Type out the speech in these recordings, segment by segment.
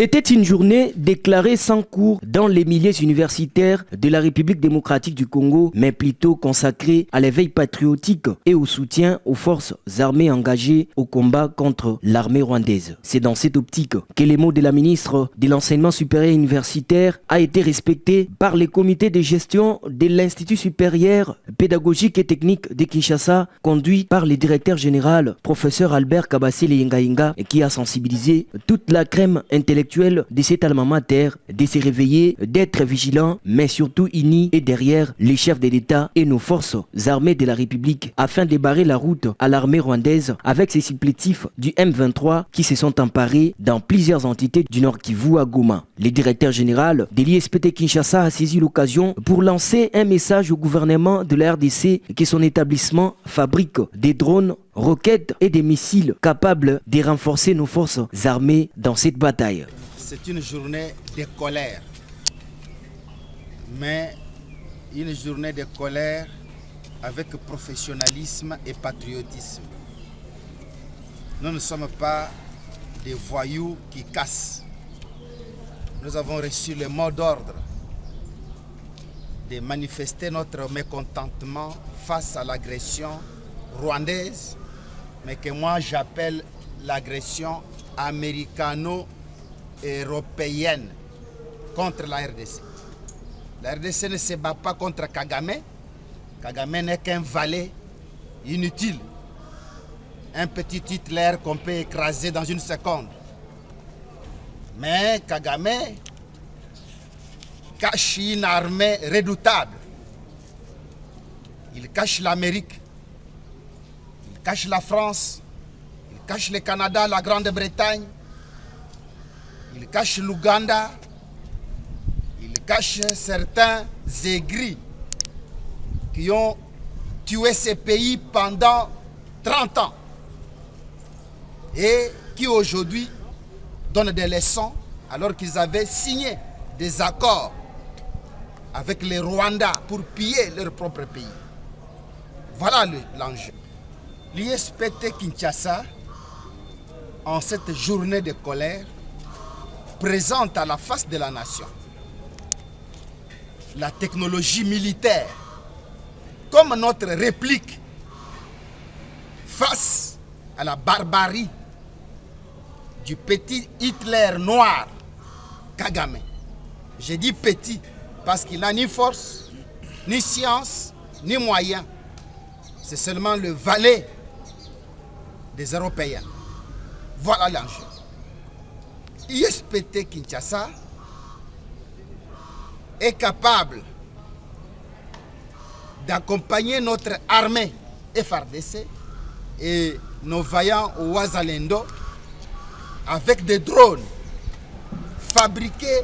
C'était une journée déclarée sans cours dans les milieux universitaires de la République démocratique du Congo, mais plutôt consacrée à l'éveil patriotique et au soutien aux forces armées engagées au combat contre l'armée rwandaise. C'est dans cette optique que les mots de la ministre de l'Enseignement supérieur universitaire a été respecté par les comités de gestion de l'Institut supérieur pédagogique et technique de Kinshasa, conduit par le directeur général, professeur Albert Kabasile Yengayenga, qui a sensibilisé toute la crème intellectuelle de cet alma mater, de se réveiller, d'être vigilant, mais surtout unis et derrière les chefs de l'État et nos forces armées de la République afin de barrer la route à l'armée rwandaise avec ces supplétifs du M23 qui se sont emparés dans plusieurs entités du Nord Kivu à Goma. Le directeur général de l'ISPT Kinshasa a saisi l'occasion pour lancer un message au gouvernement de la RDC que son établissement fabrique des drones, roquettes et des missiles capables de renforcer nos forces armées dans cette bataille. C'est une journée de colère, mais une journée de colère avec professionnalisme et patriotisme. Nous ne sommes pas des voyous qui cassent. Nous avons reçu le mot d'ordre de manifester notre mécontentement face à l'agression rwandaise, mais que moi j'appelle l'agression américano-européenne contre la RDC. La RDC ne se bat pas contre Kagame. Kagame n'est qu'un valet inutile, un petit Hitler qu'on peut écraser dans une seconde. Mais Kagame cache une armée redoutable. Il cache l'Amérique, il cache la France, il cache le Canada, la Grande-Bretagne, il cache l'Ouganda, il cache certains aigris qui ont tué ces pays pendant 30 ans et qui aujourd'hui donnent des leçons alors qu'ils avaient signé des accords avec les Rwandais pour piller leur propre pays. Voilà l'enjeu. L'ISPT Kinshasa, en cette journée de colère, présente à la face de la nation la technologie militaire comme notre réplique face à la barbarie du petit Hitler noir, Kagame. J'ai dit petit parce qu'il n'a ni force, ni science, ni moyens. C'est seulement le valet des Européens. Voilà l'enjeu. ISPT Kinshasa est capable d'accompagner notre armée FARDC et nos vaillants Wazalendo avec des drones fabriqués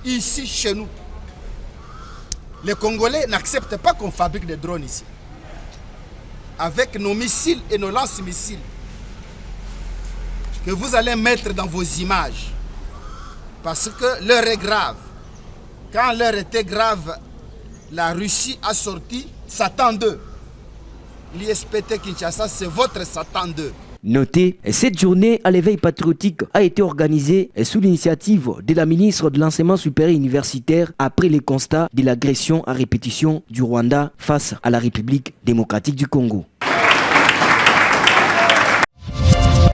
ici chez nous. Les Congolais n'acceptent pas qu'on fabrique des drones ici. Avec nos missiles et nos lance-missiles que vous allez mettre dans vos images, parce que l'heure est grave. Quand l'heure était grave, la Russie a sorti Satan 2. L'ISPT Kinshasa, c'est votre Satan 2. Notez, cette journée à l'éveil patriotique a été organisée sous l'initiative de la ministre de l'Enseignement supérieur universitaire après les constats de l'agression à répétition du Rwanda face à la République démocratique du Congo.